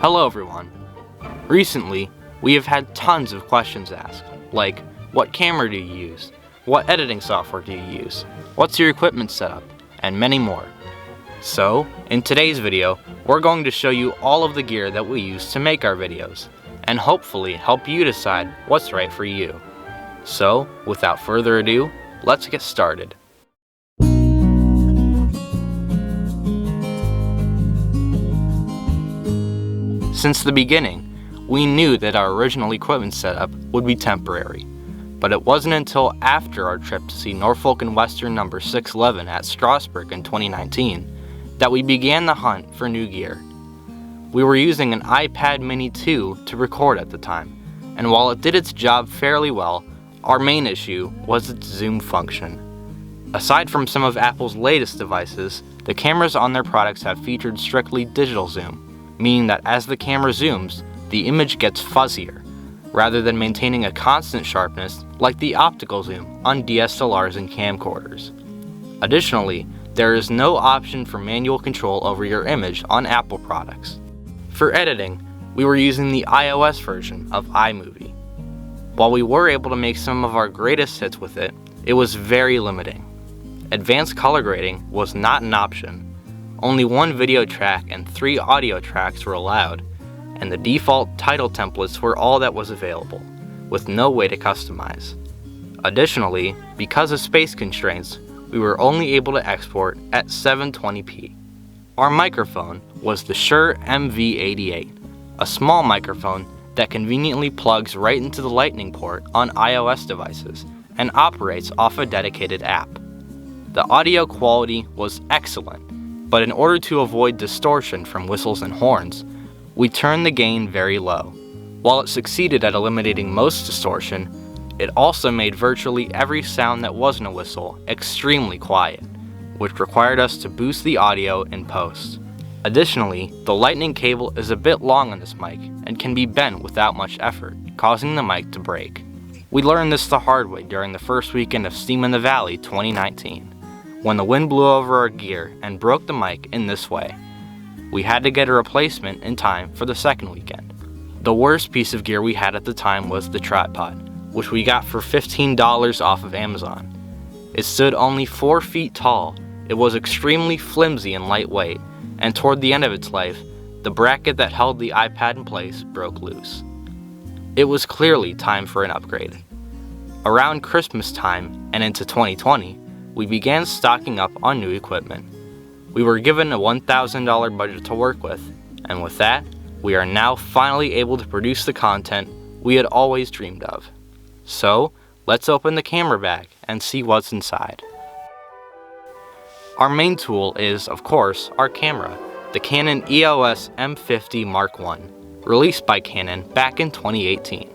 Hello everyone. Recently, we have had tons of questions asked, like, what camera do you use? What editing software do you use? What's your equipment setup? And many more. So, in today's video, we're going to show you all of the gear that we use to make our videos, and hopefully help you decide what's right for you. So, without further ado, let's get started. Since the beginning, we knew that our original equipment setup would be temporary, but it wasn't until after our trip to see Norfolk and Western No. 611 at Strasburg in 2019 that we began the hunt for new gear. We were using an iPad Mini 2 to record at the time, and while it did its job fairly well, our main issue was its zoom function. Aside from some of Apple's latest devices, the cameras on their products have featured strictly digital zoom, meaning that as the camera zooms, the image gets fuzzier, rather than maintaining a constant sharpness like the optical zoom on DSLRs and camcorders. Additionally, there is no option for manual control over your image on Apple products. For editing, we were using the iOS version of iMovie. While we were able to make some of our greatest hits with it, it was very limiting. Advanced color grading was not an option. Only one video track and 3 audio tracks were allowed, and the default title templates were all that was available, with no way to customize. Additionally, because of space constraints, we were only able to export at 720p. Our microphone was the Shure MV88, a small microphone that conveniently plugs right into the Lightning port on iOS devices and operates off a dedicated app. The audio quality was excellent, but in order to avoid distortion from whistles and horns, we turned the gain very low. While it succeeded at eliminating most distortion, it also made virtually every sound that wasn't a whistle extremely quiet, which required us to boost the audio in post. Additionally, the Lightning cable is a bit long on this mic and can be bent without much effort, causing the mic to break. We learned this the hard way during the first weekend of Steam in the Valley 2019. When the wind blew over our gear and broke the mic in this way. We had to get a replacement in time for the second weekend. The worst piece of gear we had at the time was the tripod, which we got for $15 off of Amazon. It stood only 4 feet tall, it was extremely flimsy and lightweight, and toward the end of its life, the bracket that held the iPad in place broke loose. It was clearly time for an upgrade. Around Christmas time and into 2020, we began stocking up on new equipment. We were given a $1,000 budget to work with, and with that, we are now finally able to produce the content we had always dreamed of. So, let's open the camera bag and see what's inside. Our main tool is, of course, our camera, the Canon EOS M50 Mark I, released by Canon back in 2018.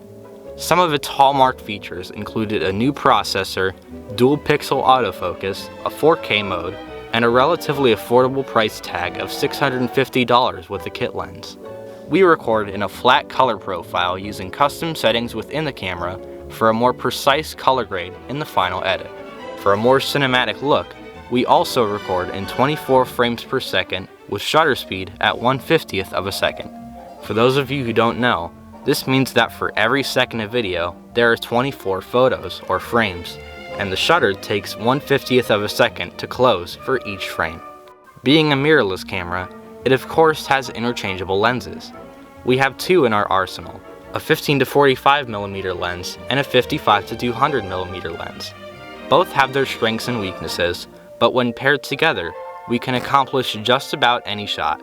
Some of its hallmark features included a new processor, dual pixel autofocus, a 4K mode, and a relatively affordable price tag of $650 with a kit lens. We record in a flat color profile using custom settings within the camera for a more precise color grade in the final edit. For a more cinematic look, we also record in 24 frames per second with shutter speed at 1/50th of a second. For those of you who don't know, this means that for every second of video, there are 24 photos or frames, and the shutter takes 1/50th of a second to close for each frame. Being a mirrorless camera, it of course has interchangeable lenses. We have 2 in our arsenal, a 15 to 45mm lens and a 55 to 200mm lens. Both have their strengths and weaknesses, but when paired together, we can accomplish just about any shot.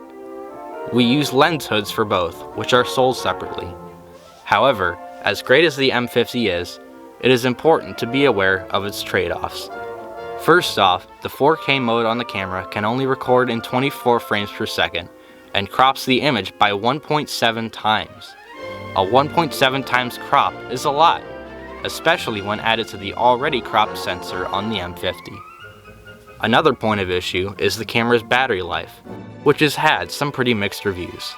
We use lens hoods for both, which are sold separately. However, as great as the M50 is, it is important to be aware of its trade-offs. First off, the 4K mode on the camera can only record in 24 frames per second and crops the image by 1.7 times. A 1.7 times crop is a lot, especially when added to the already cropped sensor on the M50. Another point of issue is the camera's battery life, which has had some pretty mixed reviews.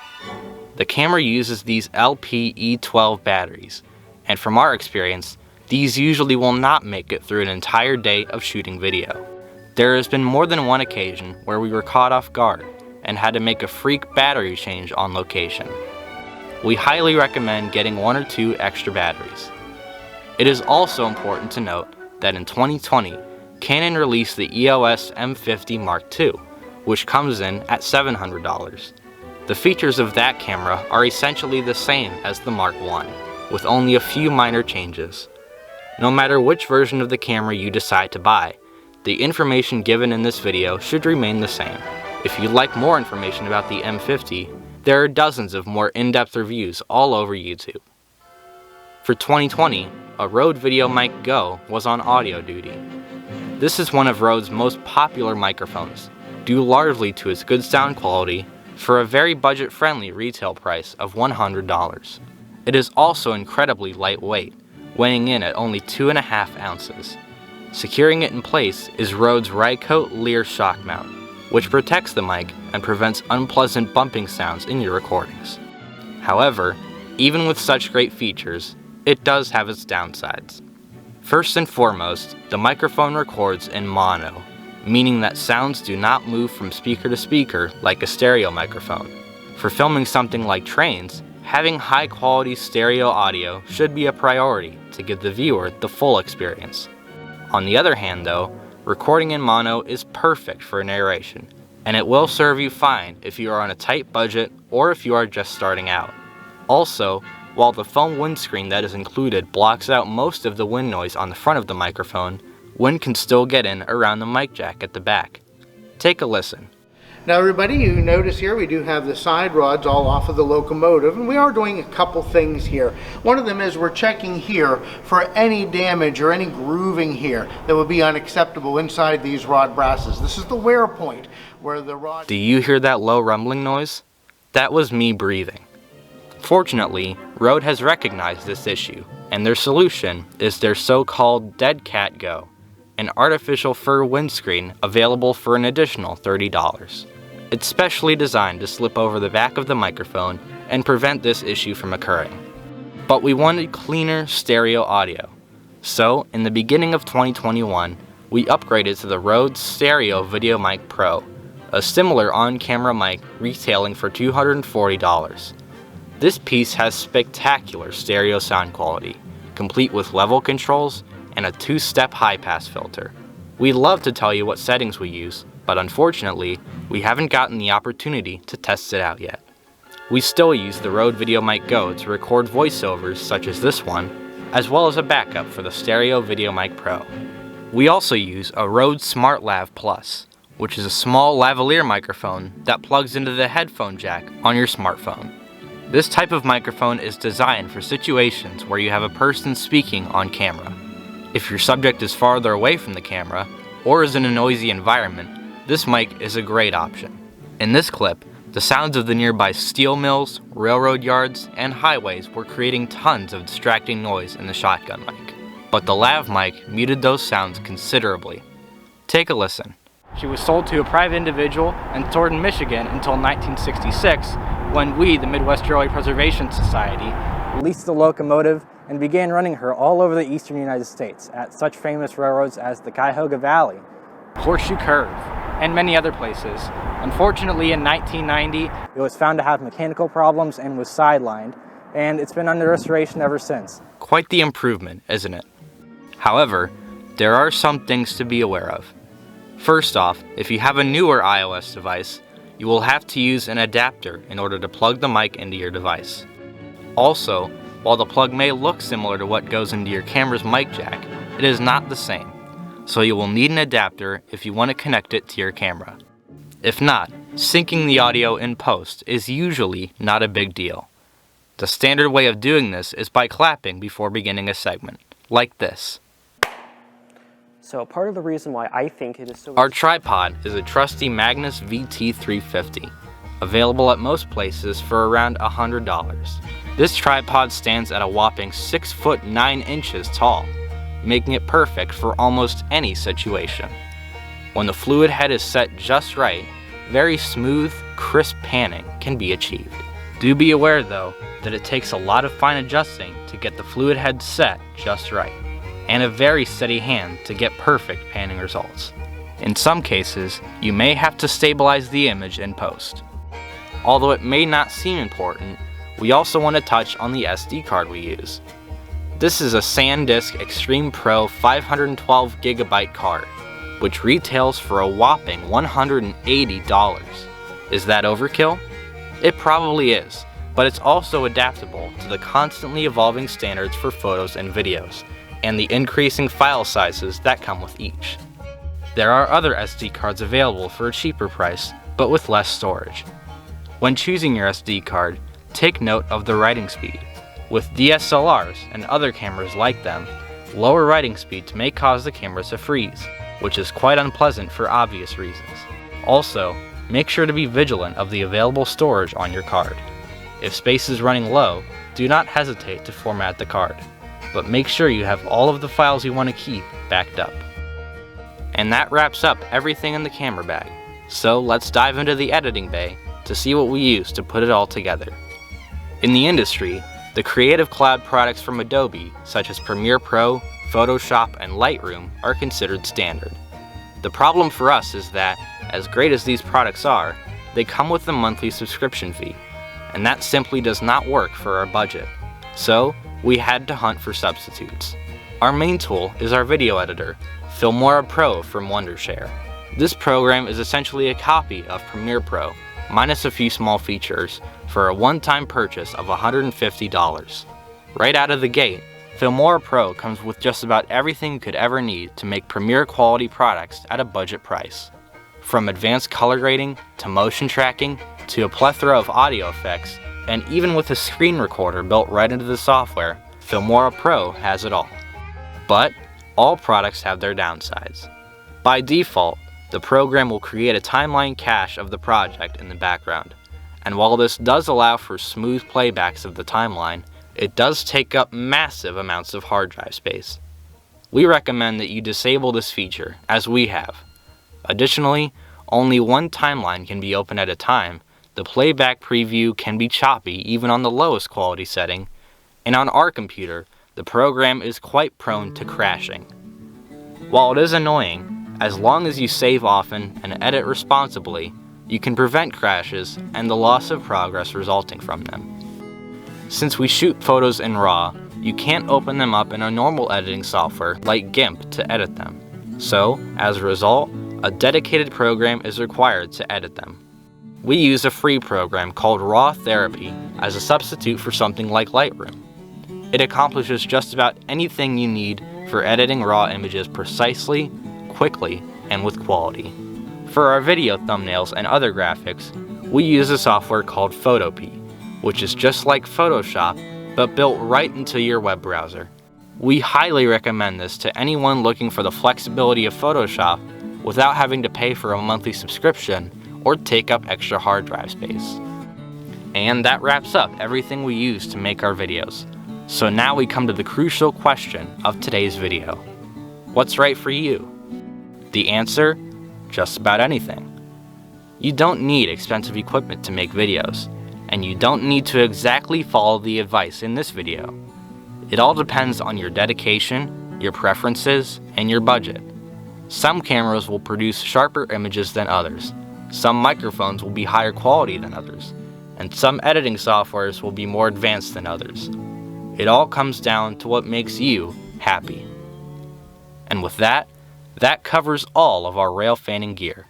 The camera uses these LPE12 batteries, and from our experience, these usually will not make it through an entire day of shooting video. There has been more than one occasion where we were caught off guard and had to make a freak battery change on location. We highly recommend getting 1 or 2 extra batteries. It is also important to note that in 2020, Canon released the EOS M50 Mark II, which comes in at $700. The features of that camera are essentially the same as the Mark I, with only a few minor changes. No matter which version of the camera you decide to buy, the information given in this video should remain the same. If you'd like more information about the M50, there are dozens of more in-depth reviews all over YouTube. For 2020, a Rode VideoMic Go was on audio duty. This is one of Rode's most popular microphones, due largely to its good sound quality for a very budget-friendly retail price of $100. It is also incredibly lightweight, weighing in at only 2.5 ounces. Securing it in place is Rode's Rycote Lear shock mount, which protects the mic and prevents unpleasant bumping sounds in your recordings. However, even with such great features, it does have its downsides. First and foremost, the microphone records in mono, meaning that sounds do not move from speaker to speaker like a stereo microphone. For filming something like trains, having high-quality stereo audio should be a priority to give the viewer the full experience. On the other hand though, recording in mono is perfect for narration, and it will serve you fine if you are on a tight budget or if you are just starting out. Also, while the foam windscreen that is included blocks out most of the wind noise on the front of the microphone, wind can still get in around the mic jack at the back. Take a listen. Now everybody, you notice here we do have the side rods all off of the locomotive, and we are doing a couple things here. One of them is we're checking here for any damage or any grooving here that would be unacceptable inside these rod brasses. This is the wear point where the rod... Do you hear that low rumbling noise? That was me breathing. Fortunately, Rode has recognized this issue, and their solution is their so-called Dead Cat Go, an artificial fur windscreen available for an additional $30. It's specially designed to slip over the back of the microphone and prevent this issue from occurring. But we wanted cleaner stereo audio. So, in the beginning of 2021, we upgraded to the Rode Stereo VideoMic Pro, a similar on-camera mic retailing for $240. This piece has spectacular stereo sound quality, complete with level controls and a 2-step high-pass filter. We'd love to tell you what settings we use, but unfortunately, we haven't gotten the opportunity to test it out yet. We still use the Rode VideoMic Go to record voiceovers such as this one, as well as a backup for the Stereo VideoMic Pro. We also use a Rode SmartLav Plus, which is a small lavalier microphone that plugs into the headphone jack on your smartphone. This type of microphone is designed for situations where you have a person speaking on camera. If your subject is farther away from the camera, or is in a noisy environment, this mic is a great option. In this clip, the sounds of the nearby steel mills, railroad yards, and highways were creating tons of distracting noise in the shotgun mic. But the lav mic muted those sounds considerably. Take a listen. She was sold to a private individual and stored in Michigan until 1966, when we, the Midwest Railway Preservation Society, leased the locomotive and began running her all over the eastern United States at such famous railroads as the Cuyahoga Valley, Horseshoe Curve, and many other places. Unfortunately, in 1990, it was found to have mechanical problems and was sidelined, and it's been under restoration ever since. Quite the improvement, isn't it? However, there are some things to be aware of. First off, if you have a newer iOS device, you will have to use an adapter in order to plug the mic into your device. Also, while the plug may look similar to what goes into your camera's mic jack, it is not the same, so you will need an adapter if you want to connect it to your camera. If not, syncing the audio in post is usually not a big deal. The standard way of doing this is by clapping before beginning a segment, like this. So part of the reason why I think it is so... Our tripod is a trusty Magnus VT350, available at most places for around $100. This tripod stands at a whopping 6 foot 9 inches tall, making it perfect for almost any situation. When the fluid head is set just right, very smooth, crisp panning can be achieved. Do be aware though that it takes a lot of fine adjusting to get the fluid head set just right, and a very steady hand to get perfect panning results. In some cases, you may have to stabilize the image in post. Although it may not seem important, we also want to touch on the SD card we use. This is a SanDisk Extreme Pro 512GB card, which retails for a whopping $180. Is that overkill? It probably is, but it's also adaptable to the constantly evolving standards for photos and videos, and the increasing file sizes that come with each. There are other SD cards available for a cheaper price, but with less storage. When choosing your SD card, take note of the writing speed. With DSLRs and other cameras like them, lower writing speeds may cause the camera to freeze, which is quite unpleasant for obvious reasons. Also, make sure to be vigilant of the available storage on your card. If space is running low, do not hesitate to format the card, but make sure you have all of the files you want to keep backed up. And that wraps up everything in the camera bag, so let's dive into the editing bay to see what we use to put it all together. In the industry, the Creative Cloud products from Adobe, such as Premiere Pro, Photoshop, and Lightroom, are considered standard. The problem for us is that, as great as these products are, they come with a monthly subscription fee, and that simply does not work for our budget. So, we had to hunt for substitutes. Our main tool is our video editor, Filmora Pro from Wondershare. This program is essentially a copy of Premiere Pro, minus a few small features, for a one-time purchase of $150. Right out of the gate, Filmora Pro comes with just about everything you could ever need to make Premiere quality products at a budget price. From advanced color grading, to motion tracking, to a plethora of audio effects, and even with a screen recorder built right into the software, Filmora Pro has it all. But all products have their downsides. By default, the program will create a timeline cache of the project in the background, and while this does allow for smooth playbacks of the timeline, it does take up massive amounts of hard drive space. We recommend that you disable this feature, as we have. Additionally, only one timeline can be open at a time, the playback preview can be choppy even on the lowest quality setting, and on our computer, the program is quite prone to crashing. While it is annoying, as long as you save often and edit responsibly, you can prevent crashes and the loss of progress resulting from them. Since we shoot photos in RAW, you can't open them up in a normal editing software like GIMP to edit them. So, as a result, a dedicated program is required to edit them. We use a free program called Raw Therapy as a substitute for something like Lightroom. It accomplishes just about anything you need for editing RAW images precisely, quickly, and with quality. For our video thumbnails and other graphics, we use a software called Photopea, which is just like Photoshop, but built right into your web browser. We highly recommend this to anyone looking for the flexibility of Photoshop without having to pay for a monthly subscription or take up extra hard drive space. And that wraps up everything we use to make our videos. So now we come to the crucial question of today's video. What's right for you? The answer? Just about anything. You don't need expensive equipment to make videos, and you don't need to exactly follow the advice in this video. It all depends on your dedication, your preferences, and your budget. Some cameras will produce sharper images than others, some microphones will be higher quality than others, and some editing softwares will be more advanced than others. It all comes down to what makes you happy. And with that, that covers all of our Railfanning gear.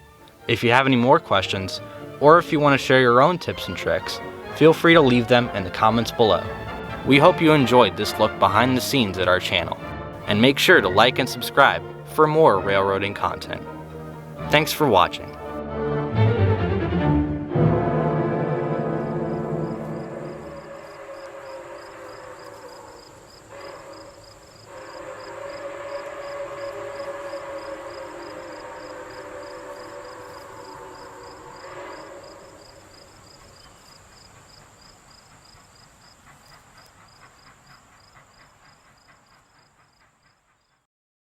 If you have any more questions, or if you want to share your own tips and tricks, feel free to leave them in the comments below. We hope you enjoyed this look behind the scenes at our channel, and make sure to like and subscribe for more railroading content. Thanks for watching.